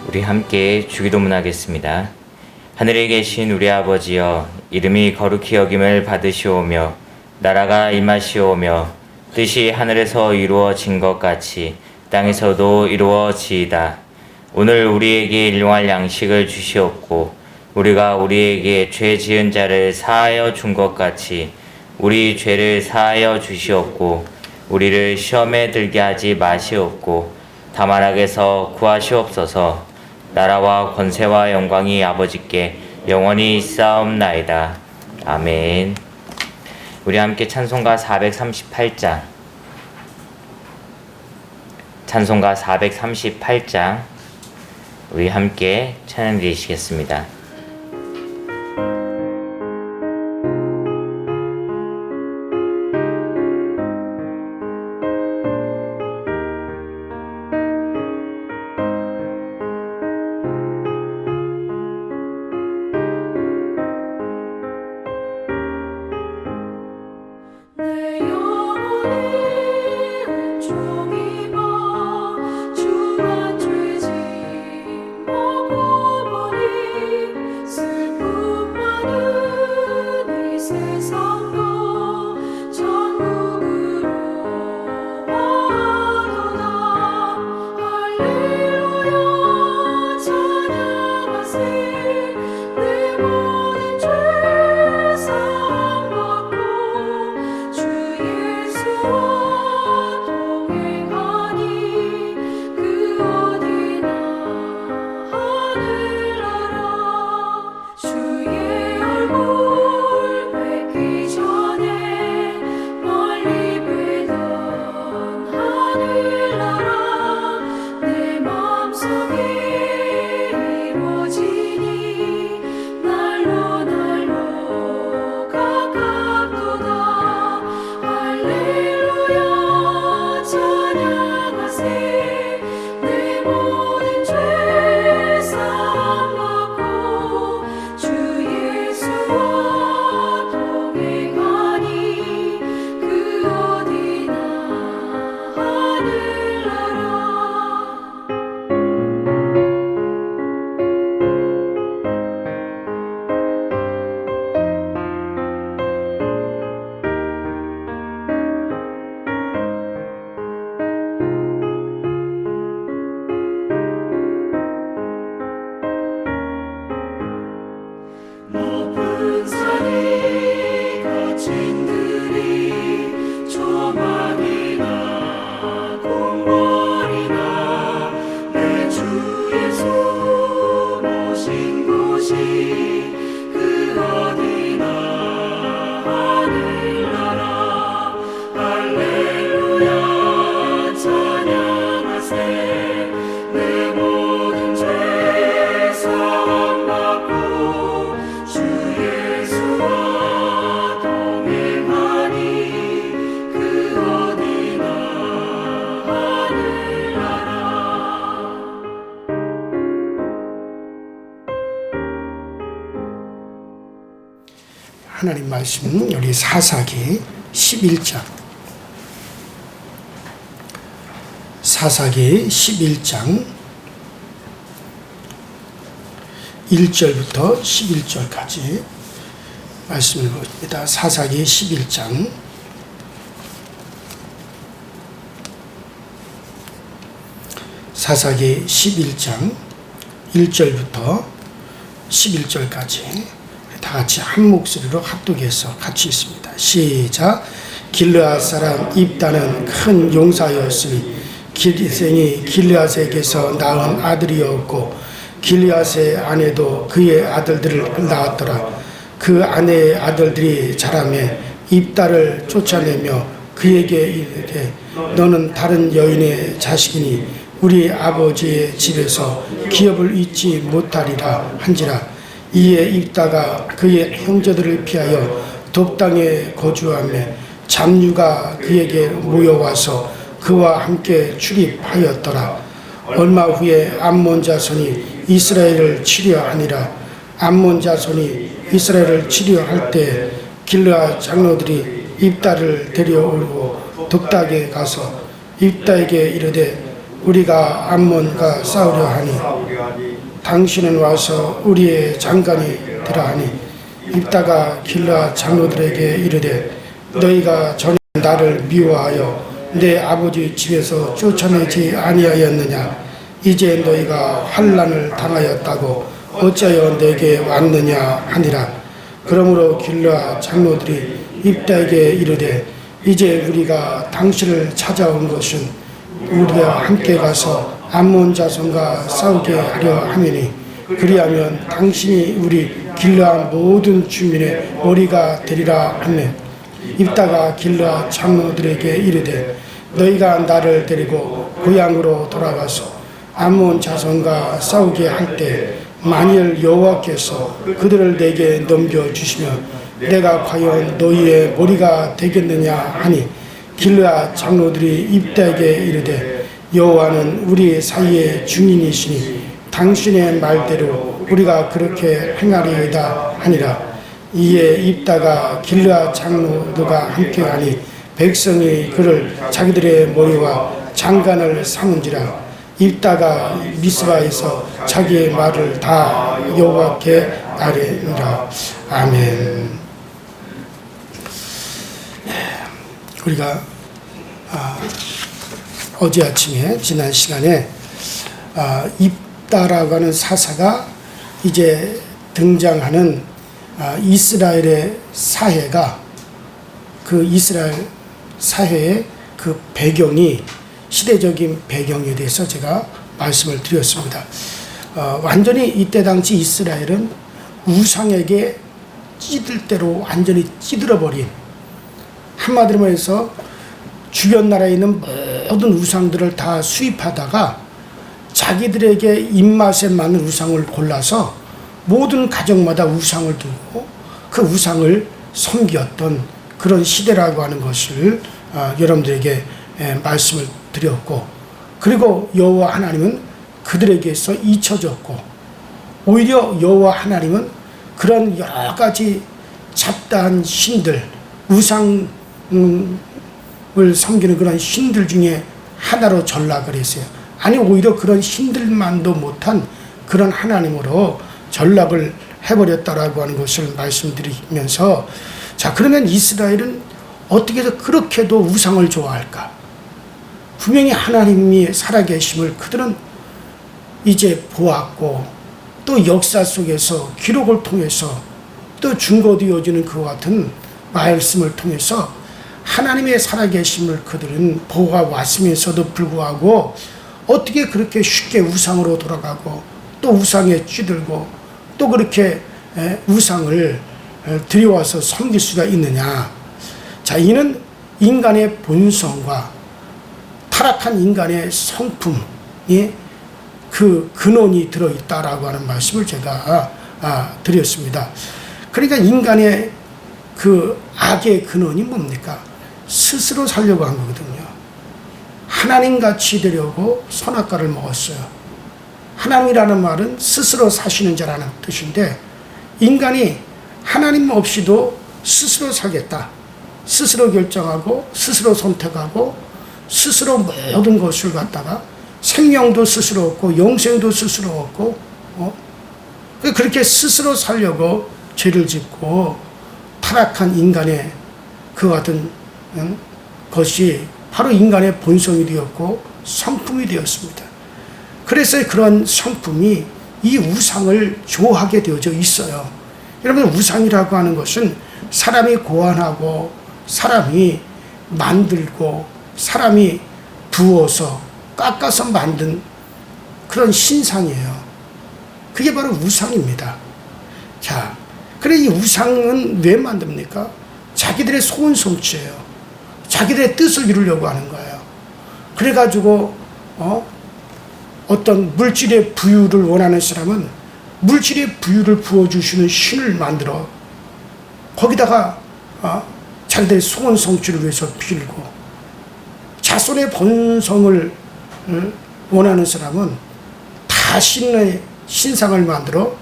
우리 함께 주기도문 하겠습니다. 하늘에 계신 우리 아버지여, 이름이 거룩히 여김을 받으시오며 나라가 임하시오며 뜻이 하늘에서 이루어진 것 같이 땅에서도 이루어지이다. 오늘 우리에게 일용할 양식을 주시옵고 우리가 우리에게 죄 지은 자를 사하여 준 것 같이 우리 죄를 사하여 주시옵고 우리를 시험에 들게 하지 마시옵고 다만 악에서 구하시옵소서. 나라와 권세와 영광이 아버지께 영원히 있사옵나이다. 아멘. 우리 함께 찬송가 438장 우리 함께 찬양 드리시겠습니다. 하나님 말씀 우리 사사기 11장 1절부터 11절까지 말씀을 보십니다. 사사기 11장 1절부터 11절까지 다 같이 한 목소리로 합독해서 같이 있습니다. 시작. 길르앗 사람 입다는 큰 용사였으니 길리생이 길르앗에게서 낳은 아들이었고 길르앗의 아내도 그의 아들들을 낳았더라. 그 아내의 아들들이 자라매 입다를 쫓아내며 그에게 이르되 너는 다른 여인의 자식이니 우리 아버지의 집에서 기업을 잊지 못하리라 한지라. 이에 입다가 그의 형제들을 피하여 돕당에 거주하며 잡류가 그에게 모여와서 그와 함께 출입하였더라. 얼마 후에 암몬 자손이 이스라엘을 치려하니라. 암몬 자손이 이스라엘을 치려할 때 길르앗 장로들이 입다를 데려오고 돕당에 가서 입다에게 이르되 우리가 암몬과 싸우려 하니 당신은 와서 우리의 장관이 되라 하니 입다가 길르앗 장로들에게 이르되 너희가 전에 나를 미워하여 내 아버지 집에서 쫓아내지 아니하였느냐 이제 너희가 환난을 당하였다고 어찌하여 내게 왔느냐 하니라. 그러므로 길르앗 장로들이 입다에게 이르되 이제 우리가 당신을 찾아온 것은 우리가 함께 가서 암몬 자손과 싸우게 하려 함이니 그리하면 당신이 우리 길르앗 모든 주민의 머리가 되리라 하네. 입다가 길르앗 장로들에게 이르되 너희가 나를 데리고 고향으로 돌아가서 암몬 자손과 싸우게 할 때 만일 여호와께서 그들을 내게 넘겨주시면 내가 과연 너희의 머리가 되겠느냐 하니 길르앗 장로들이 입다에게 이르되 여호와는 우리 사이의 중인이시니 당신의 말대로 우리가 그렇게 행하리이다 하니라. 이에 입다가 길르앗 장로들과 함께하니 백성이 그를 자기들의 머리와 장관을 삼은지라. 입다가 미스바에서 자기의 말을 다 여호와께 아뢰니라. 아멘. 우리가 어제 아침에 지난 시간에 입다라고 하는 사사가 이제 등장하는 이스라엘의 사회가 그 이스라엘 사회의 그 배경이 시대적인 배경에 대해서 제가 말씀을 드렸습니다. 완전히 이때 당시 이스라엘은 우상에게 찌들 대로 완전히 찌들어버린, 한마디로 말해서 주변 나라에 있는 모든 우상들을 다 수입하다가 자기들에게 입맛에 맞는 우상을 골라서 모든 가정마다 우상을 두고 그 우상을 섬겼던 그런 시대라고 하는 것을 여러분들에게 말씀을 드렸고, 그리고 여호와 하나님은 그들에게서 잊혀졌고, 오히려 여호와 하나님은 그런 여러 가지 잡다한 신들, 우상을 섬기는 그런 신들 중에 하나로 전락을 했어요. 아니 오히려 그런 신들만도 못한 그런 하나님으로 전락을 해버렸다라고 하는 것을 말씀드리면서, 자 그러면 이스라엘은 어떻게 해서 그렇게도 우상을 좋아할까? 분명히 하나님이 살아계심을 그들은 이제 보았고, 또 역사 속에서 기록을 통해서 또 증거되어지는 그와 같은 말씀을 통해서 하나님의 살아계심을 그들은 보아 왔으면서도 불구하고 어떻게 그렇게 쉽게 우상으로 돌아가고 또 우상에 찌들고 또 그렇게 우상을 들여와서 섬길 수가 있느냐. 자, 이는 인간의 본성과 타락한 인간의 성품이 그 근원이 들어있다라고 하는 말씀을 제가 드렸습니다. 그러니까 인간의 그 악의 근원이 뭡니까? 스스로 살려고 한 거거든요. 하나님같이 되려고 선악과를 먹었어요. 하나님이라는 말은 스스로 사시는 자라는 뜻인데, 인간이 하나님 없이도 스스로 살겠다, 스스로 결정하고 스스로 선택하고 스스로 모든 것을 갖다가 생명도 스스로 얻고 영생도 스스로 얻고 그렇게 스스로 살려고 죄를 짓고 타락한 인간의 그 같은 것이 바로 인간의 본성이 되었고 성품이 되었습니다. 그래서 그런 성품이 이 우상을 좋아하게 되어져 있어요. 여러분, 우상이라고 하는 것은 사람이 고안하고 사람이 만들고 사람이 부어서 깎아서 만든 그런 신상이에요. 그게 바로 우상입니다. 자, 그래 이 우상은 왜 만듭니까? 자기들의 소원 성취예요. 자기들의 뜻을 이루려고 하는 거예요. 그래가지고 어떤 물질의 부유를 원하는 사람은 물질의 부유를 부어주시는 신을 만들어 거기다가 자기들의 소원 성취를 위해서 빌고, 자손의 본성을 원하는 사람은 다 신의 신상을 만들어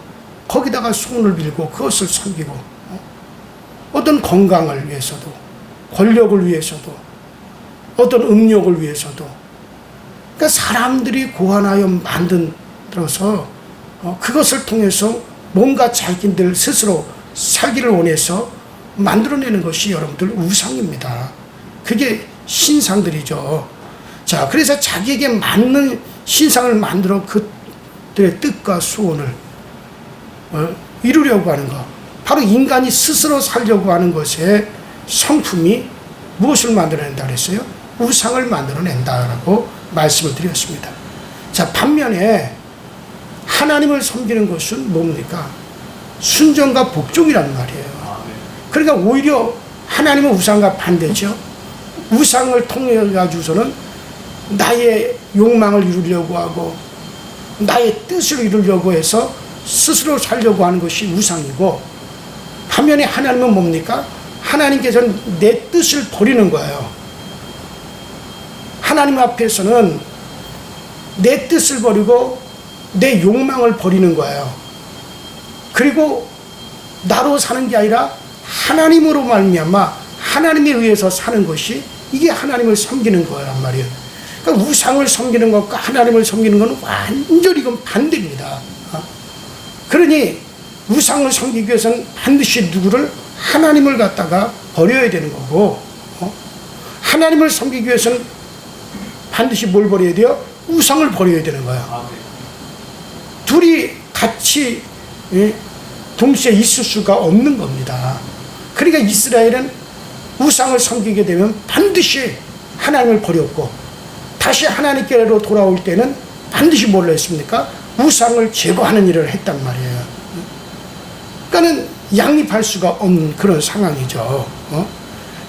거기다가 소원을 빌고 그것을 섬기고, 어떤 건강을 위해서도 권력을 위해서도 어떤 음욕을 위해서도 그러니까 사람들이 고안하여 만들어서 그것을 통해서 뭔가 자기들 스스로 살기를 원해서 만들어내는 것이 여러분들 우상입니다. 그게 신상들이죠. 자, 그래서 자기에게 맞는 신상을 만들어 그들의 뜻과 소원을 이루려고 하는 것. 바로 인간이 스스로 살려고 하는 것의 성품이 무엇을 만들어낸다 그랬어요? 우상을 만들어낸다라고 말씀을 드렸습니다. 자, 반면에 하나님을 섬기는 것은 뭡니까? 순종과 복종이란 말이에요. 그러니까 오히려 하나님은 우상과 반대죠. 우상을 통해 가지고서는 나의 욕망을 이루려고 하고 나의 뜻을 이루려고 해서 스스로 살려고 하는 것이 우상이고, 반면에 하나님은 뭡니까? 하나님께서는 내 뜻을 버리는 거예요. 하나님 앞에서는 내 뜻을 버리고 내 욕망을 버리는 거예요. 그리고 나로 사는 게 아니라 하나님으로 말미암아 하나님에 의해서 사는 것이, 이게 하나님을 섬기는 거란 말이에요. 그러니까 우상을 섬기는 것과 하나님을 섬기는 것은 완전히 이건 반대입니다. 그러니 우상을 섬기기 위해서는 반드시 누구를? 하나님을 갖다가 버려야 되는 거고, 하나님을 섬기기 위해서는 반드시 뭘 버려야 돼요? 우상을 버려야 되는 거예요. 둘이 같이 동시에 있을 수가 없는 겁니다. 그러니까 이스라엘은 우상을 섬기게 되면 반드시 하나님을 버렸고, 다시 하나님께로 돌아올 때는 반드시 뭘 했습니까? 우상을 제거하는 일을 했단 말이에요. 그러니까는 양립할 수가 없는 그런 상황이죠.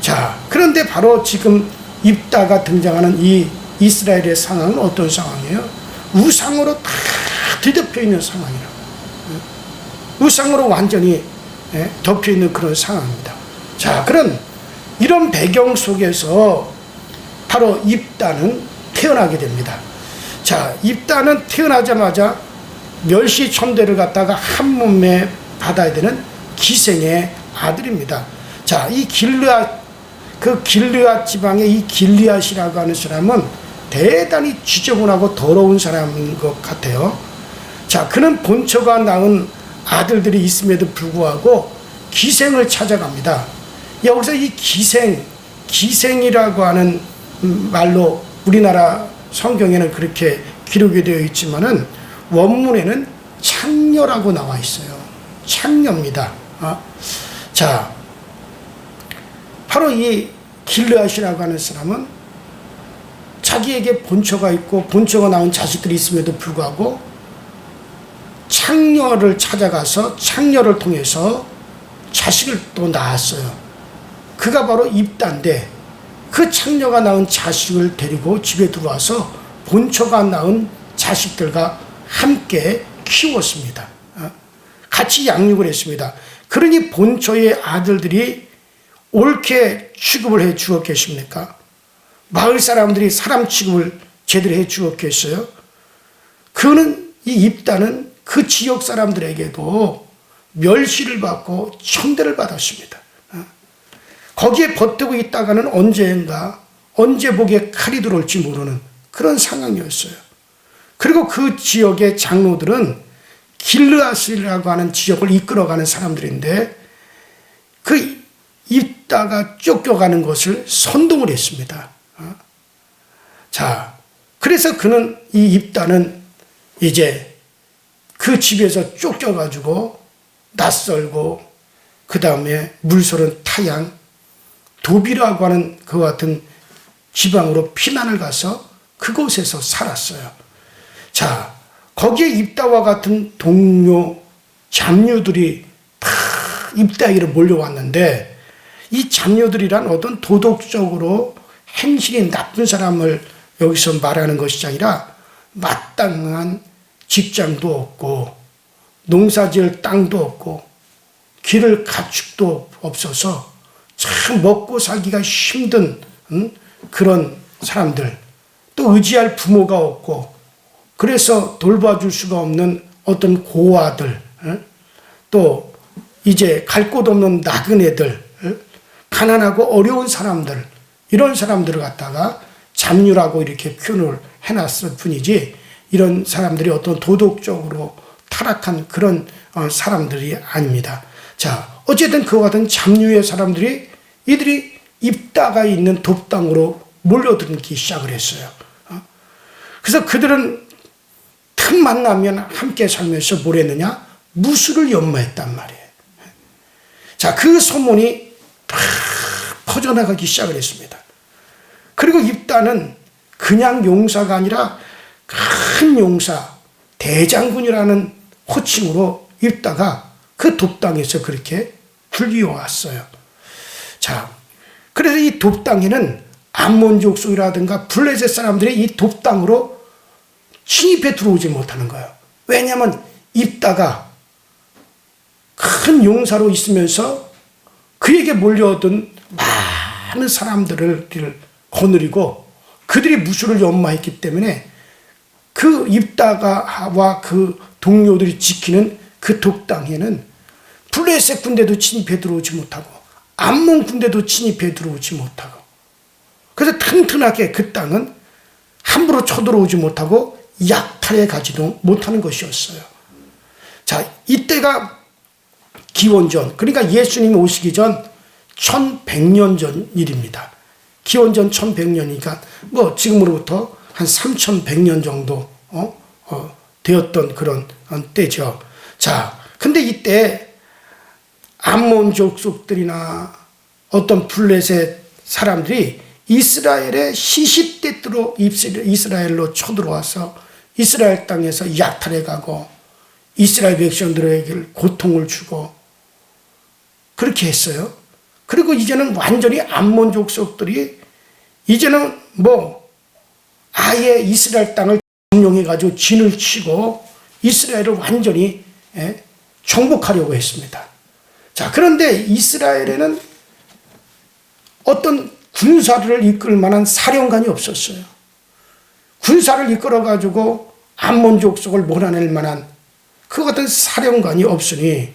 자, 그런데 바로 지금 입다가 등장하는 이 이스라엘의 상황은 어떤 상황이에요? 우상으로 다 뒤덮여 있는 상황이라고. 우상으로 완전히 덮여 있는 그런 상황입니다. 자, 이런 배경 속에서 바로 입다는 태어나게 됩니다. 자, 입다는 태어나자마자 멸시천대를 갖다가 한 몸에 받아야 되는 기생의 아들입니다. 자, 이 길르앗 지방의 이 길르앗이라고 하는 사람은 대단히 지저분하고 더러운 사람인 것 같아요. 자, 그는 본처가 낳은 아들들이 있음에도 불구하고 기생을 찾아갑니다. 여기서 이 기생이라고 하는 말로 우리나라 성경에는 그렇게 기록이 되어 있지만은 원문에는 창녀라고 나와 있어요. 창녀입니다. 자, 바로 이 길르앗이라고 하는 사람은 자기에게 본처가 있고 본처가 낳은 자식들이 있음에도 불구하고 창녀를 찾아가서 창녀를 통해서 자식을 또 낳았어요. 그가 바로 입다인데, 그 창녀가 낳은 자식을 데리고 집에 들어와서 본처가 낳은 자식들과 함께 키웠습니다. 같이 양육을 했습니다. 그러니 본처의 아들들이 옳게 취급을 해 주었겠습니까? 마을 사람들이 사람 취급을 제대로 해 주었겠어요? 이 입다는 그 지역 사람들에게도 멸시를 받고 천대를 받았습니다. 거기에 버티고 있다가는 언제 목에 칼이 들어올지 모르는 그런 상황이었어요. 그리고 그 지역의 장로들은 길르앗이라고 하는 지역을 이끌어가는 사람들인데, 그 입다가 쫓겨가는 것을 선동을 했습니다. 자, 그래서 이 입다는 이제 그 집에서 쫓겨가지고 낯설고, 그 다음에 물서른 타양, 도비라고 하는 그와 같은 지방으로 피난을 가서 그곳에서 살았어요. 자, 거기에 입다와 같은 동료, 잡류들이 다 입다에게로 몰려왔는데, 이 잡류들이란 어떤 도덕적으로 행실이 나쁜 사람을 여기서 말하는 것이 아니라 마땅한 직장도 없고 농사지을 땅도 없고 기를 가축도 없어서 참 먹고 살기가 힘든 그런 사람들, 또 의지할 부모가 없고 그래서 돌봐줄 수가 없는 어떤 고아들, 또 이제 갈 곳 없는 나그네들, 가난하고 어려운 사람들, 이런 사람들을 갖다가 잡류라고 이렇게 표현을 해놨을 뿐이지 이런 사람들이 어떤 도덕적으로 타락한 그런 사람들이 아닙니다. 자, 어쨌든 그와 같은 잡류의 사람들이 이들이 입다가 있는 돕당으로 몰려들기 시작을 했어요. 그래서 그들은 틈만 나면 함께 살면서 뭘 했느냐? 무술을 연마했단 말이에요. 자, 그 소문이 팍 퍼져나가기 시작을 했습니다. 그리고 입다는 그냥 용사가 아니라 큰 용사, 대장군이라는 호칭으로 입다가 그 돕당에서 그렇게 불리워왔어요. 자, 그래서 이 돕당에는 암몬 족속이라든가 블레셋 사람들이 이 돕당으로 침입해 들어오지 못하는 거예요. 왜냐하면 입다가 큰 용사로 있으면서 그에게 몰려오던 많은 사람들을 거느리고 그들이 무술을 연마했기 때문에 그 입다가와 그 동료들이 지키는 그 돕당에는 블레셋 군대도 침입해 들어오지 못하고 암몬 군대도 침입해 들어오지 못하고 그래서 튼튼하게 그 땅은 함부로 쳐들어오지 못하고 약탈해 가지도 못하는 것이었어요. 자, 이때가 기원전, 그러니까 예수님이 오시기 전 1100년 전 일입니다. 기원전 1100년이니까 뭐 지금으로부터 한 3100년 정도 되었던 그런 때죠. 자, 근데 이때 암몬 족속들이나 어떤 블레셋 사람들이 이스라엘의 시시때때로 이스라엘로 쳐들어와서 이스라엘 땅에서 약탈해 가고 이스라엘 백성들에게 고통을 주고 그렇게 했어요. 그리고 이제는 완전히 암몬 족속들이 이제는 뭐 아예 이스라엘 땅을 점령해 가지고 진을 치고 이스라엘을 완전히 정복하려고 했습니다. 자, 그런데 이스라엘에는 어떤 군사를 이끌 만한 사령관이 없었어요. 군사를 이끌어 가지고 암몬 족속을 몰아낼 만한 그 같은 사령관이 없으니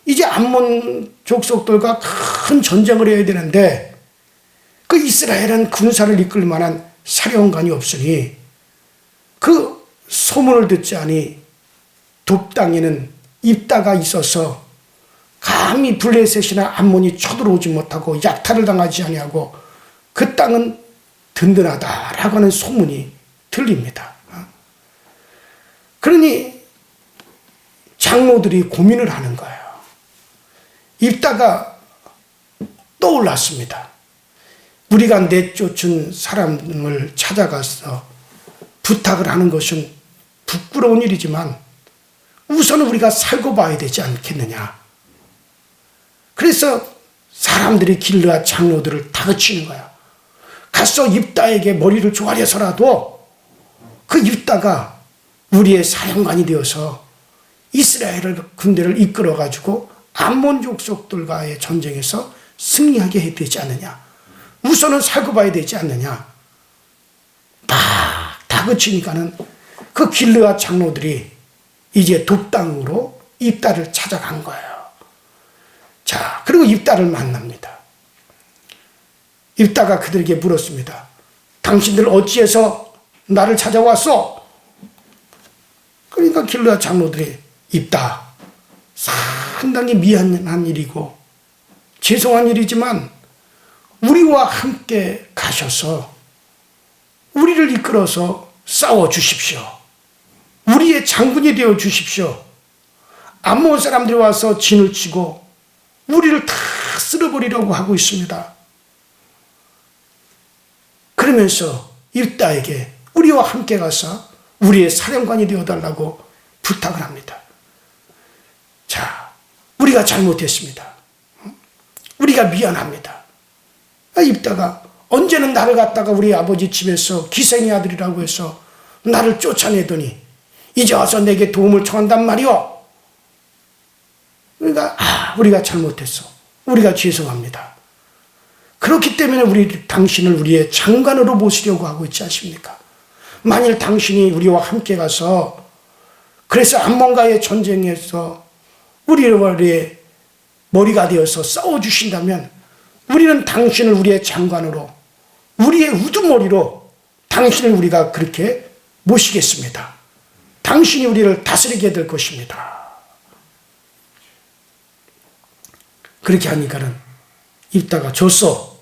이제 암몬 족속들과 큰 전쟁을 해야 되는데 그 이스라엘은 군사를 이끌 만한 사령관이 없으니 그 소문을 듣지 않니 돕당에는 입다가 있어서 감히 블레셋이나 암몬이 쳐들어오지 못하고 약탈을 당하지 아니하고 그 땅은 든든하다라고 하는 소문이 들립니다. 그러니 장로들이 고민을 하는 거예요. 입다가 떠올랐습니다. 우리가 내쫓은 사람을 찾아가서 부탁을 하는 것은 부끄러운 일이지만 우선은 우리가 살고 봐야 되지 않겠느냐. 그래서 사람들이 길르앗 장로들을 다그치는 거야. 가서 입다에게 머리를 조아려서라도 그 입다가 우리의 사령관이 되어서 이스라엘 군대를 이끌어가지고 암몬 족속들과의 전쟁에서 승리하게 해야 되지 않느냐. 우선은 살고 봐야 되지 않느냐. 막 다그치니까는 그 길르앗 장로들이 이제 돕당으로 입다를 찾아간 거예요. 자, 그리고 입다를 만납니다. 입다가 그들에게 물었습니다. 당신들 어찌해서 나를 찾아왔어? 그러니까 길르앗 장로들이 입다, 상당히 미안한 일이고 죄송한 일이지만 우리와 함께 가셔서 우리를 이끌어서 싸워 주십시오. 우리의 장군이 되어 주십시오. 암몬 사람들이 와서 진을 치고 우리를 다 쓸어버리려고 하고 있습니다. 그러면서 입다에게 우리와 함께 가서 우리의 사령관이 되어달라고 부탁을 합니다. 자, 우리가 잘못했습니다. 우리가 미안합니다. 입다가 언제는 나를 갖다가 우리 아버지 집에서 기생의 아들이라고 해서 나를 쫓아내더니 이제 와서 내게 도움을 청한단 말이오. 그러니까 우리가 잘못했어. 우리가 죄송합니다. 그렇기 때문에 당신을 우리의 장관으로 모시려고 하고 있지 않습니까? 만일 당신이 우리와 함께 가서 그래서 암몬과의 전쟁에서 우리의 머리가 되어서 싸워주신다면 우리는 당신을 우리의 장관으로 우리의 우두머리로 당신을 우리가 그렇게 모시겠습니다. 당신이 우리를 다스리게 될 것입니다. 그렇게 하니까는 입다가 줬어.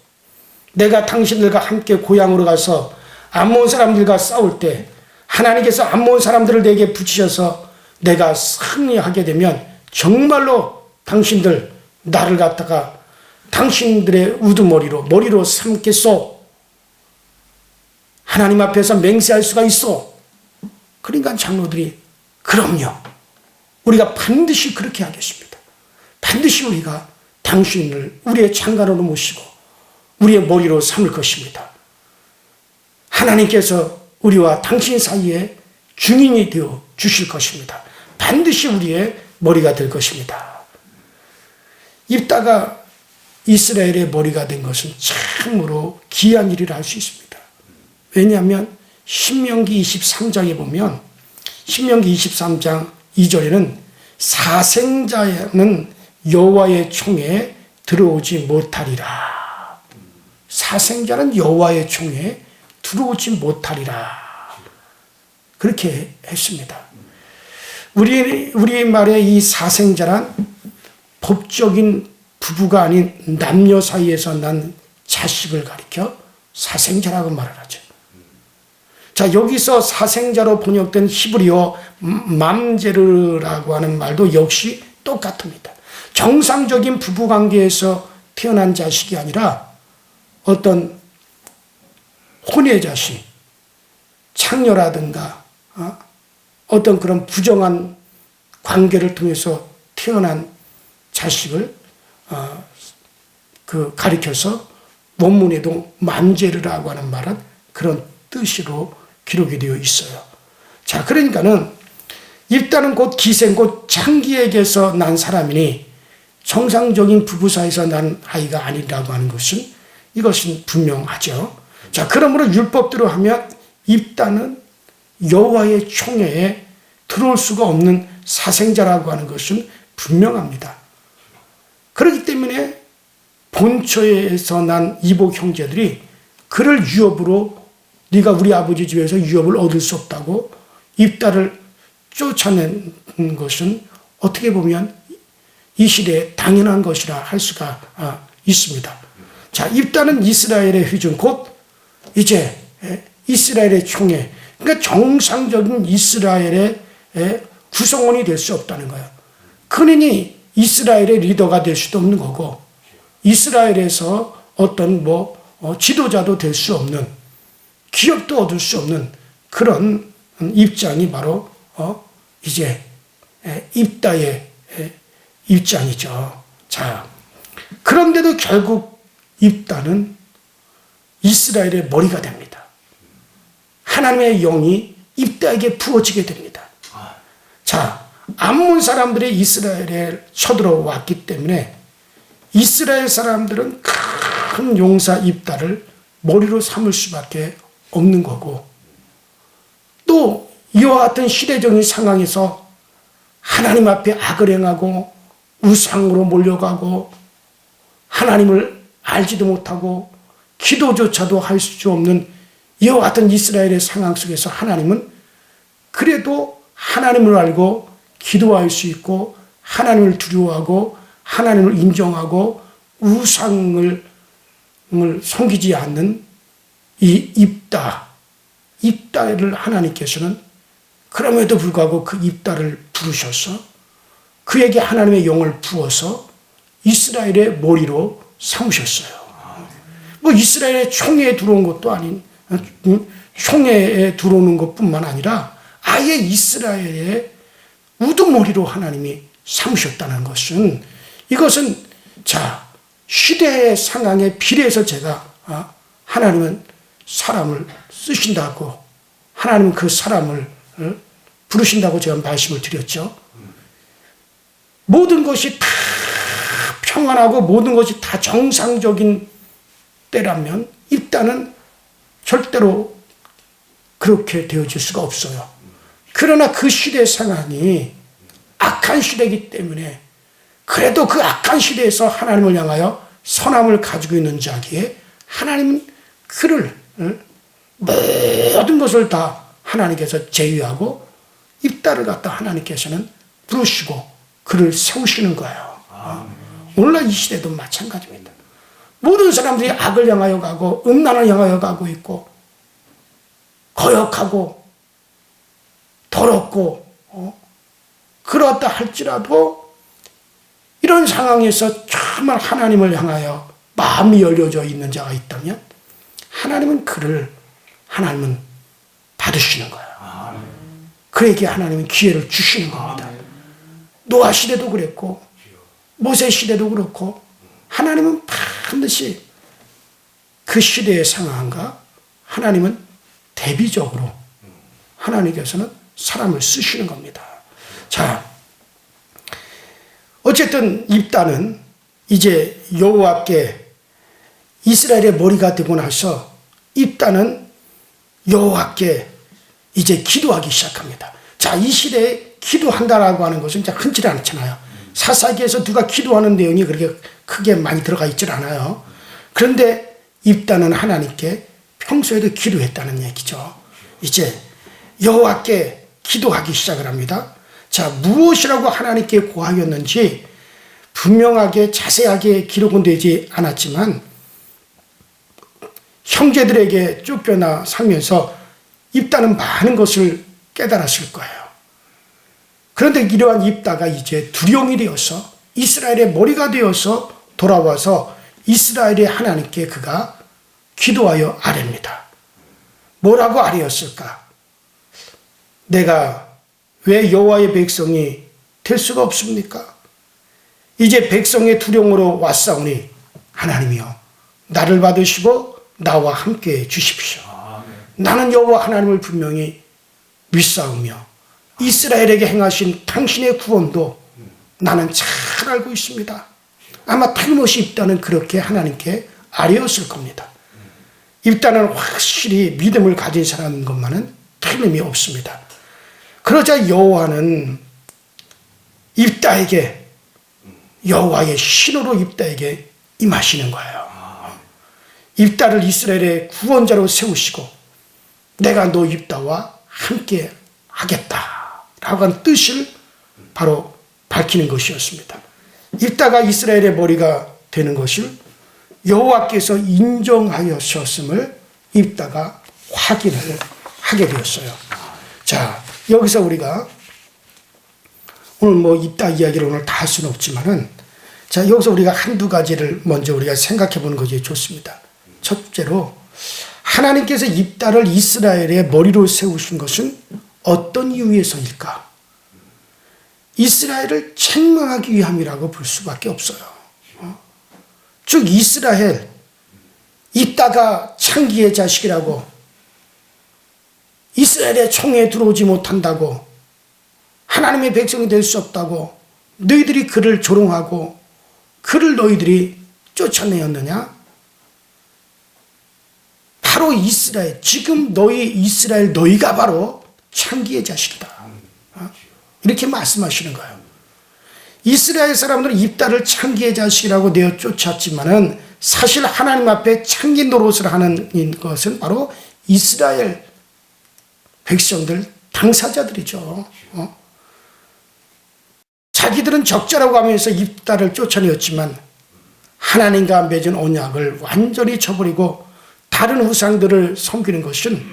내가 당신들과 함께 고향으로 가서 암몬 사람들과 싸울 때 하나님께서 암몬 사람들을 내게 붙이셔서 내가 승리하게 되면 정말로 당신들 나를 갖다가 당신들의 우두머리로 머리로 삼겠소. 하나님 앞에서 맹세할 수가 있어. 그러니까 장로들이 그럼요. 우리가 반드시 그렇게 하겠습니다. 반드시 우리가 당신을 우리의 장관으로 모시고 우리의 머리로 삼을 것입니다. 하나님께서 우리와 당신 사이에 증인이 되어 주실 것입니다. 반드시 우리의 머리가 될 것입니다. 입다가 이스라엘의 머리가 된 것은 참으로 귀한 일이라 할 수 있습니다. 왜냐하면 신명기 23장에 보면 신명기 23장 2절에는 사생자는 여호와의 총에 들어오지 못하리라. 사생자는 여호와의 총에 들어오지 못하리라. 그렇게 했습니다. 우리 말의 이 사생자란 법적인 부부가 아닌 남녀 사이에서 난 자식을 가리켜 사생자라고 말을 하죠. 자, 여기서 사생자로 번역된 히브리어 맘제르라고 하는 말도 역시 똑같습니다. 정상적인 부부관계에서 태어난 자식이 아니라 어떤 혼의 자식, 창녀라든가 어떤 그런 부정한 관계를 통해서 태어난 자식을 가리켜서 원문에도 맘제르라고 하는 말은 그런 뜻으로 기록이 되어 있어요. 자, 그러니까는 입다는 곧 기생, 곧 창기에게서 난 사람이니 정상적인 부부 사이에서 난 아이가 아니라고 하는 것은 이것은 분명하죠. 자, 그러므로 율법대로 하면 입다는 여호와의 총회에 들어올 수가 없는 사생자라고 하는 것은 분명합니다. 그렇기 때문에 본처에서 난 이복 형제들이 그를 유업으로 네가 우리 아버지 집에서 유업을 얻을 수 없다고 입다를 쫓아낸 것은 어떻게 보면 이 시대에 당연한 것이라 할 수가 있습니다. 자, 입다는 이스라엘의 휘중, 곧 이제 이스라엘의 총회, 그러니까 정상적인 이스라엘의 구성원이 될 수 없다는 거예요. 그러니 이스라엘의 리더가 될 수도 없는 거고 이스라엘에서 어떤 지도자도 될 수 없는, 기업도 얻을 수 없는 그런 입장이 바로 이제 입다의 입장이죠. 자, 그런데도 결국 입다는 이스라엘의 머리가 됩니다. 하나님의 영이 입다에게 부어지게 됩니다. 자, 암몬 사람들이 이스라엘에 쳐들어왔기 때문에 이스라엘 사람들은 큰 용사 입다를 머리로 삼을 수밖에 없는 거고, 또 이와 같은 시대적인 상황에서 하나님 앞에 악을 행하고 우상으로 몰려가고 하나님을 알지도 못하고 기도조차도 할 수 없는 이와 같은 이스라엘의 상황 속에서 하나님은 그래도 하나님을 알고 기도할 수 있고 하나님을 두려워하고 하나님을 인정하고 우상을 섬기지 않는 이 입다를 하나님께서는 그럼에도 불구하고 그 입다를 부르셔서 그에게 하나님의 영을 부어서 이스라엘의 머리로 삼으셨어요. 이스라엘의 총회에 들어온 것도 아닌, 총회에 들어오는 것뿐만 아니라 아예 이스라엘의 우두머리로 하나님이 삼으셨다는 것은, 이것은 자, 시대의 상황에 비례해서 제가 하나님은 사람을 쓰신다고, 하나님은 그 사람을 부르신다고 제가 말씀을 드렸죠. 모든 것이 다 평안하고 모든 것이 다 정상적인 때라면 입다는 절대로 그렇게 되어질 수가 없어요. 그러나 그 시대 상황이 악한 시대이기 때문에 그래도 그 악한 시대에서 하나님을 향하여 선함을 가지고 있는 자기에 하나님은 그를 모든 것을 다 하나님께서 제외하고 입다를 갖다 하나님께서는 부르시고 그를 세우시는 거예요. 오늘날 이 시대도 마찬가지입니다. 모든 사람들이 악을 향하여 가고 음란을 향하여 가고 있고 거역하고 더럽고 그렇다 할지라도 이런 상황에서 정말 하나님을 향하여 마음이 열려져 있는 자가 있다면 하나님은 받으시는 거예요. 그에게 하나님은 기회를 주시는 겁니다. 노아 시대도 그랬고 모세 시대도 그렇고 하나님은 반드시 그 시대의 상황과 하나님은 대비적으로 하나님께서는 사람을 쓰시는 겁니다. 자, 어쨌든 입다는 이제 여호와께 이스라엘의 머리가 되고 나서 입다는 여호와께 이제 기도하기 시작합니다. 자, 이 시대에 기도한다라고 하는 것은 이제 흔치 않잖아요. 사사기에서 누가 기도하는 내용이 그렇게 크게 많이 들어가 있질 않아요. 그런데 입다는 하나님께 평소에도 기도했다는 얘기죠. 이제 여호와께 기도하기 시작을 합니다. 자, 무엇이라고 하나님께 고하였는지 분명하게 자세하게 기록은 되지 않았지만 형제들에게 쫓겨나 살면서 입다는 많은 것을 깨달았을 거예요. 그런데 이러한 입다가 이제 두령이 되어서 이스라엘의 머리가 되어서 돌아와서 이스라엘의 하나님께 그가 기도하여 아뢰입니다. 뭐라고 아뢰었을까? 내가 왜 여호와의 백성이 될 수가 없습니까? 이제 백성의 두령으로 왔사오니 하나님이여 나를 받으시고 나와 함께 주십시오. 나는 여호와 하나님을 분명히 믿사오며 이스라엘에게 행하신 당신의 구원도 나는 잘 알고 있습니다. 아마 탈못이 입다는 그렇게 하나님께 아뢰었을 겁니다. 입다는 확실히 믿음을 가진 사람인 것만은 틀림이 없습니다. 그러자 여호와는 입다에게 여호와의 신호로 입다에게 임하시는 거예요. 입다를 이스라엘의 구원자로 세우시고 내가 너 입다와 함께 하겠다라고 한 뜻을 바로 밝히는 것이었습니다. 입다가 이스라엘의 머리가 되는 것을 여호와께서 인정하셨음을 입다가 확인을 하게 되었어요. 자, 여기서 우리가 오늘 입다 이야기를 오늘 다 할 수는 없지만은 자, 여기서 우리가 한두 가지를 먼저 우리가 생각해 보는 것이 좋습니다. 첫째로 하나님께서 입다를 이스라엘의 머리로 세우신 것은 어떤 이유에서일까? 이스라엘을 책망하기 위함이라고 볼 수밖에 없어요. 즉 이스라엘 입다가 창기의 자식이라고 이스라엘의 총에 들어오지 못한다고 하나님의 백성이 될 수 없다고 너희들이 그를 조롱하고 그를 너희들이 쫓아내었느냐? 바로 이스라엘, 지금 이스라엘 너희가 바로 창기의 자식이다. 이렇게 말씀하시는 거예요. 이스라엘 사람들은 입다를 창기의 자식이라고 내어 쫓았지만은 사실 하나님 앞에 창기 노릇을 하는 것은 바로 이스라엘 백성들, 당사자들이죠. 자기들은 적자라고 하면서 입다를 쫓아내었지만 하나님과 맺은 언약을 완전히 저버리고 다른 우상들을 섬기는 것은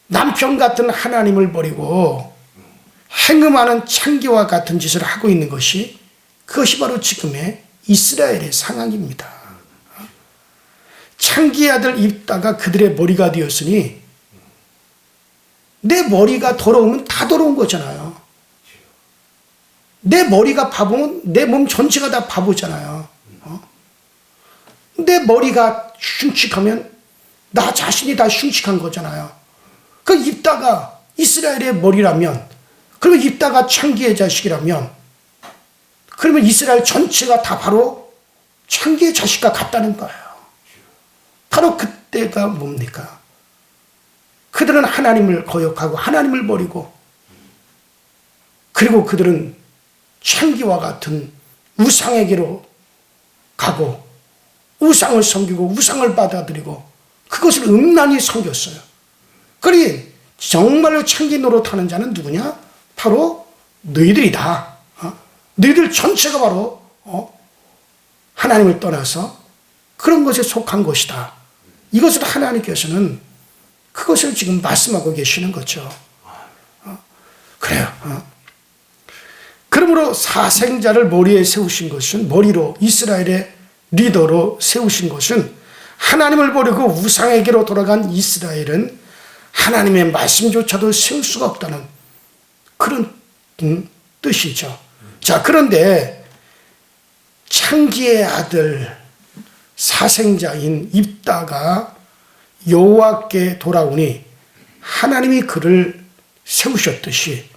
남편 같은 하나님을 버리고 행음하는 창기와 같은 짓을 하고 있는 것이 그것이 바로 지금의 이스라엘의 상황입니다. 창기의 아들 입다가 그들의 머리가 되었으니 내 머리가 더러우면 다 더러운 거잖아요. 내 머리가 바보면 내 몸 전체가 다 바보잖아요. 내 머리가 흉측하면 나 자신이 다 흉측한 거잖아요. 그 입다가 이스라엘의 머리라면, 그리고 입다가 창기의 자식이라면, 그러면 이스라엘 전체가 다 바로 창기의 자식과 같다는 거예요. 바로 그때가 뭡니까? 그들은 하나님을 거역하고 하나님을 버리고, 그리고 그들은 창기와 같은 우상에게로 가고 우상을 섬기고 우상을 받아들이고 그것을 음란히 섬겼어요. 그러니 정말로 창기 노릇하는 자는 누구냐? 바로 너희들이다. 너희들 전체가 바로 하나님을 떠나서 그런 것에 속한 것이다. 이것을 하나님께서는 그것을 지금 말씀하고 계시는 거죠. 그래요. 그러므로 사생자를 머리에 세우신 것은, 머리로 이스라엘의 리더로 세우신 것은, 하나님을 버리고 우상에게로 돌아간 이스라엘은 하나님의 말씀조차도 세울 수가 없다는 그런 뜻이죠. 자, 그런데 창기의 아들 사생자인 입다가 여호와께 돌아오니 하나님이 그를 세우셨듯이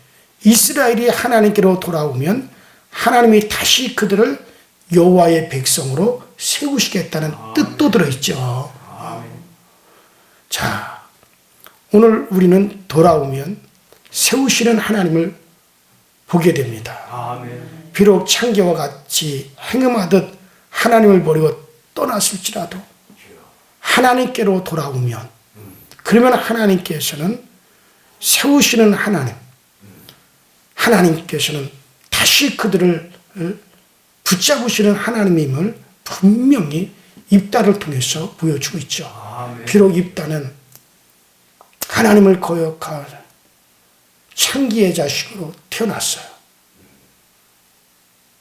이스라엘이 하나님께로 돌아오면 하나님이 다시 그들을 여호와의 백성으로 세우시겠다는 뜻도 들어있죠. 자, 오늘 우리는 돌아오면 세우시는 하나님을 보게 됩니다. 비록 창기와 같이 행음하듯 하나님을 버리고 떠났을지라도 하나님께로 돌아오면, 그러면 하나님께서는 세우시는 하나님께서는 다시 그들을 붙잡으시는 하나님임을 분명히 입다를 통해서 보여주고 있죠. 비록 입다는 하나님을 거역할 창기의 자식으로 태어났어요.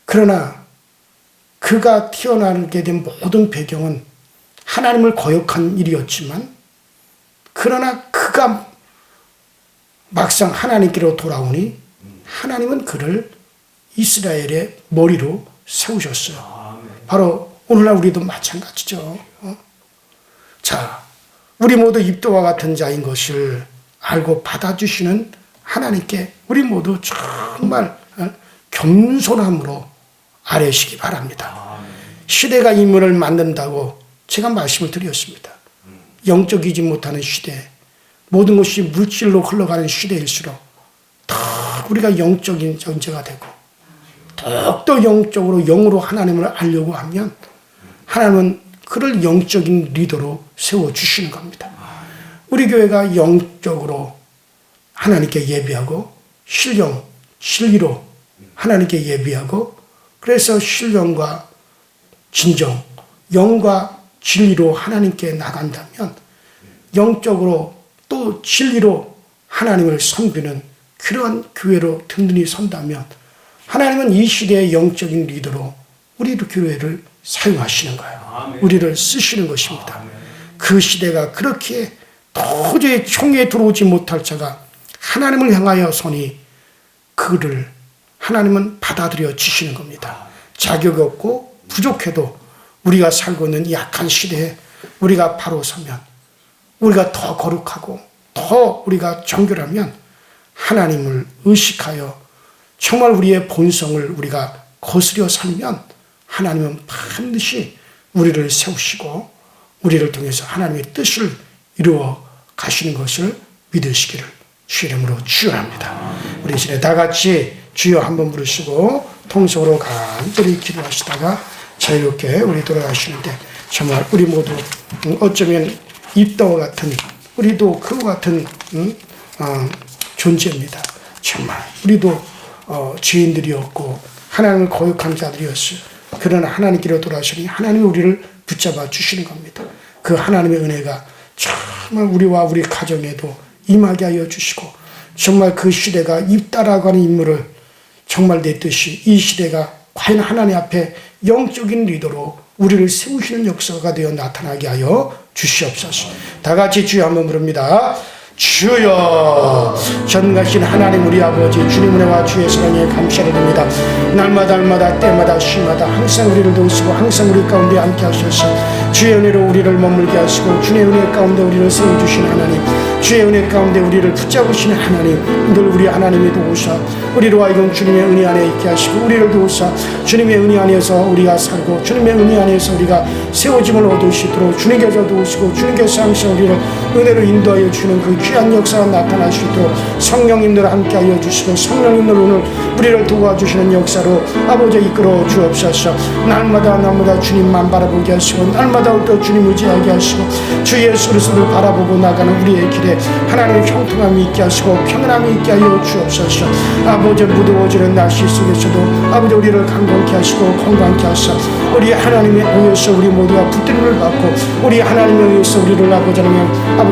그러나 그가 태어나게 된 모든 배경은 하나님을 거역한 일이었지만, 그러나 그가 막상 하나님께로 돌아오니 하나님은 그를 이스라엘의 머리로 세우셨어요. 바로 오늘날 우리도 마찬가지죠. 자, 우리 모두 입도와 같은 자인 것을 알고 받아주시는 하나님께 우리 모두 정말 겸손함으로 아뢰시기 바랍니다. 시대가 인물을 만든다고 제가 말씀을 드렸습니다. 영적이지 못하는 시대, 모든 것이 물질로 흘러가는 시대일수록 더 우리가 영적인 존재가 되고 더욱더 영적으로 영으로 하나님을 알려고 하면 하나님은 그를 영적인 리더로 세워주시는 겁니다. 우리 교회가 영적으로 하나님께 예비하고 신령, 진리로 하나님께 예비하고, 그래서 신령과 진정, 영과 진리로 하나님께 나간다면, 영적으로 또 진리로 하나님을 섬기는 그러한 교회로 든든히 선다면 하나님은 이 시대의 영적인 리더로 우리 교회를 사용하시는 거예요. 우리를 쓰시는 것입니다. 그 시대가 그렇게 도저히 총에 들어오지 못할 자가 하나님을 향하여 서니 그를 하나님은 받아들여 주시는 겁니다. 자격 없고 부족해도 우리가 살고 있는 이 약한 시대에 우리가 바로 서면, 우리가 더 거룩하고 더 우리가 정결하면 하나님을 의식하여 정말 우리의 본성을 우리가 거스려 살면 하나님은 반드시 우리를 세우시고 우리를 통해서 하나님의 뜻을 이루어 가시는 것을 믿으시기를 주 이름으로 축원합니다. 우리 이제 다 같이 주여 한번 부르시고 통성으로 간절히 기도하시다가 자유롭게 우리 돌아가시는데, 정말 우리 모두 어쩌면 입다와 같은, 우리도 그와 같은 존재입니다. 정말 우리도 죄인들이었고 하나님을 거역한 자들이었어요. 그러나 하나님께로 돌아오시니 하나님이 우리를 붙잡아 주시는 겁니다. 그 하나님의 은혜가 정말 우리와 우리 가정에도 임하게 하여 주시고, 정말 그 시대가 입다라고 하는 인물을 정말 내 뜻이 이 시대가 과연 하나님 앞에 영적인 리더로 우리를 세우시는 역사가 되어 나타나게 하여 주시옵소서. 다 같이 주여 한번 부릅니다. 주여, 전가신 하나님 우리 아버지, 주님 은혜와 주의 사랑에 감사드립니다. 날마다 때마다 시마다 항상 우리를 도우시고 항상 우리 가운데 함께 하셔서 주의 은혜로 우리를 머물게 하시고 주의 은혜 가운데 우리를 세워주신 하나님, 주의 은혜 가운데 우리를 붙잡으시는 하나님, 늘 우리 하나님이 도우사 우리로 하여금 주님의 은혜 안에 있게 하시고 우리를 도우사 주님의 은혜 안에서 우리가 살고 주님의 은혜 안에서 우리가 세워짐을 얻을 수 있도록 주님께서 도우시고 주님께서 항상 우리를 은혜로 인도하여 주는 그 귀한 역사가 나타날 수 있도록 성령님들 함께하여 주시고 성령님들 오늘 우리를 도와주시는 역사로 아버지 이끌어 주옵소서. 날마다 주님만 바라보게 하시고 날마다 또 주님 의지하게 하시고 주 예수 그리스도를 바라보고 나가는 우리의 길에 하나님의 형통함이 있게 하시고 평안함이 있게 하여 주옵소서. 아버지 무더워지는 날씨 속에서도 아버지 우리를 강건케 하시고 건강케 하사 우리 하나님에 의해서 우리 모두가 붙들림을 받고 우리 하나님에 의해서 우리를 아버지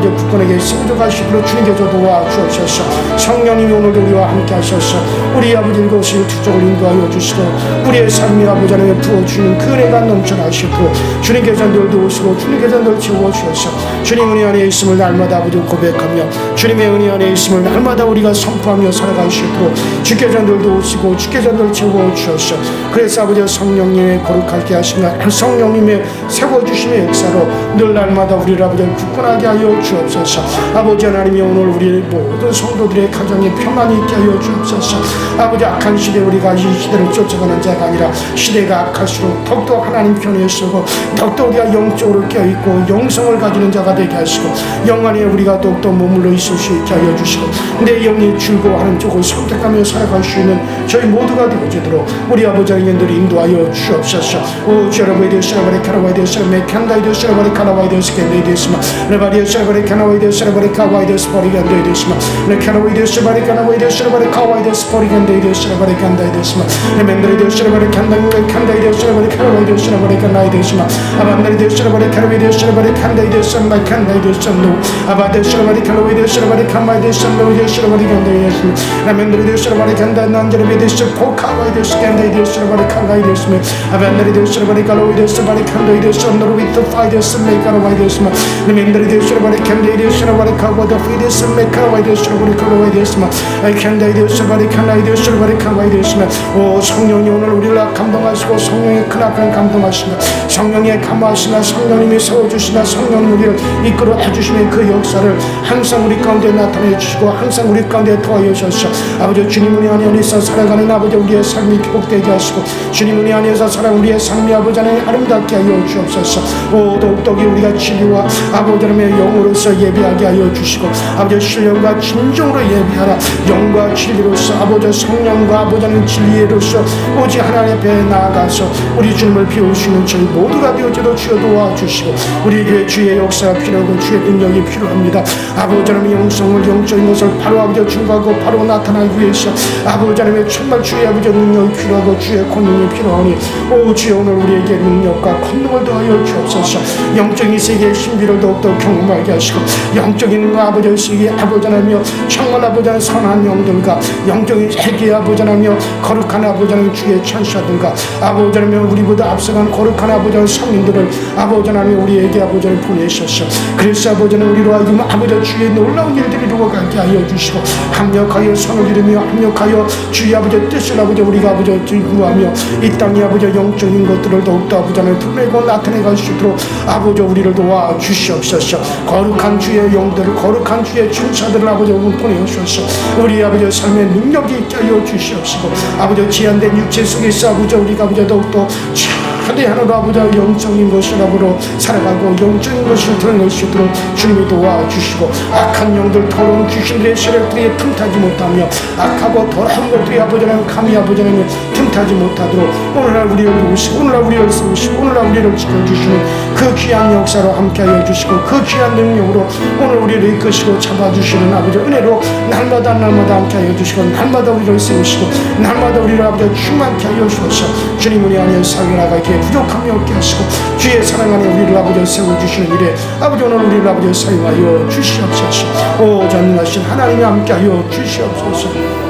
굳건하게 세워가시도록 주님께서 도와주옵소서. 성령님이 오늘도 우리와 함께 하셔서 우리 아버지 이곳을 주적을 인도하여 주시고 우리의 삶이 아버지 하나님에 부어주는 그 은혜가 넘쳐나시도록 주님께서 늘 도우시고 주님께서 늘 채워주셔서 주님 은혜 안에 있음을 날마다 아버지 고백하며 주님의 은혜 안에 있음을 날마다 우리가 선포하며 살아갈 수 있도록 주께서 늘 도우시고 주께서 늘 채워주셔서 그래서 아버지 성령님의 거룩하게 하시며 성령님의 세워주심의 역사로 늘 날마다 우리를 아버지 굳건하게 하여 주옵소서. 아버지 하나님이 오늘 우리 모든 성도들의 가정에 평안이 있게 하여 주옵소서. 아버지 악한 시대 우리가 이 시대를 쫓아가는 자가 아니라 시대가 악할수록 더욱더 하나님 편에 서고 더욱더 우리가 영적으로 깨어있고 영성을 가지는 자가 되게 하시고 영 안에 우리가 더욱더 머물러 있을 수 있게 하여 주시고 내 영이 즐거워하는 쪽을 선택하며 살아갈 수 있는 저희 모두가 되어지도록 우리 아버지 하나님들이 인도하여 주옵소서. 오 주여러분에 대해서 카라바에 대해서 메칸다에 대해서 카라바에 대해서 겐데에 대해서 레바리에 대해서 카나와에 대해서 카와에 대해서 버리간다에 대해서 레카나와에 대해서 카나와에 대해서 카와에 대해서 버리간다에 대해서 바리간다에 대해서 레멘드에 대해서 칸다에 대해서 카라와에 대해서 카나에 대해서 아반다에 대해서 카라와에 대해서 칸다에 대해서 칸다에 대해서 노 아바데 대해서 카라와에 대해서 카마에 대해서 노에 대해서 바리간다에 대해서 레멘드에 대해서 칸다 난저에 대해서 코카와에 대해서 칸다에 대해서 카나에 대해서 아반다에 대해서 카라와에 대해서 칸다에 대해서 노에 파이 대해서 메카라와에 대해서 레멘드에 대해서 칸다에 대해서 카와다 파이 대해서 메카라와에 대해서 카라와에 대해서 칸다에 대해서 칸다에 대해서 카와에 대해서 오 성령이 오늘 우리를 감동하시고 성령의 크나큰 감동하시나 성령의 감화하시나 성령님이 세워주시나 성령님 우리를 이끌어 주시는 그 역사를 항상 우리 가운데 나타내 주시고 항상 우리 가운데 도와여 주셔서 아버지 주님 은혜 안에서 살아가는 아버지 우리의 삶이 기복되게 하시고 주님 은혜 안에서 살아가는 우리의 삶이 아버지 안에 아름답게 하여 주옵소서. 오 더욱더기 우리가 진리와 아버지 하나님의 영으로서 예비하게 하여 주시고 아버지 신령과 진정으로 예비하라 영과 진리로서 아버지 성령과 아버지 하나님 진리로서 오직 하나님 앞에 나아가서 우리 주님을 비우시는 저희 모두가 되어지도록 주여 도와주시고 우리에게 주의 역사가 필요하고 주의 능력이 필요합니다. 아버지 하나님의 영성을 영적인 것을 바로 아버지 증거하고 바로 나타나기 위해서 아버지 하나님의 정말 주의 아버지 능력이 필요하고 주의 권능이 필요하니 오 주여 오늘 우리에게 능력과 권능을 더하여 주옵소서. 영적인 세계의 신비를 더욱더 경험하게 하시고 영적인 아버지 세계의 아버지 하나며 정말 아버지 하나님 선한 영들과 영적인 세계의 아버지 하나며 거룩한 아버지 하나님 주의 천사들과 아버지 하나며 우리보다 앞서간 거룩한 아버지 하나님 성인들을 아버지 하나님 우리에게 아버지 하나님 보내셔서 그래서 아버지 하나님 우리로 하여금 아버지 주의 놀라운 일들이 이루어가게 하여 주시고 합력하여 선을 이루며 합력하여 주의 아버지 뜻을 아버지 우리가 아버지 구하며 이 땅의 아버지 영적인 것들을 더욱더 아버지 하나님 드러내고 나타내갈 수 있도록 아버지 우리를 도와 주시옵소서. 거룩한 주의 영들을 거룩한 주의 천사들을 아버지 보내주셔서 우리 아버지 삶의 능력이 있게 하여 주시옵시고 아버지 제한된 육체 속에서 아버지 우리가 아버지 더욱더 하나로 아버지 영적인 것을 아버로 살아가고 영적인 것을 드러낼 수 있도록 주님이 도와주시고 악한 영들 더러운 귀신들의 세력들이 틈타지 못하며 악하고 더러운 것들이 아버지는 감히 아버지는 틈타지 못하도록 오늘날 우리를 도우시고 오늘날 우리를 세우시고 오늘날 우리를 지켜주시는 그 귀한 역사로 함께하여 주시고 그 귀한 능력으로 오늘 우리를 이끄시고 잡아주시는 아버지 은혜로 날마다 함께하여 주시고 날마다 우리를 세우시고 날마다 우리를 아버지 충만케 하여 주셔서 주님 은혜 안에 살아가기에 부족함이 없게 하시고 주의 사랑 안에 우리를 아버지 세워주시는 일에 아버지 오늘 우리를 아버지 사용하여 주시옵소서. 오 전능하신 하나님이 함께하여 주시옵소서.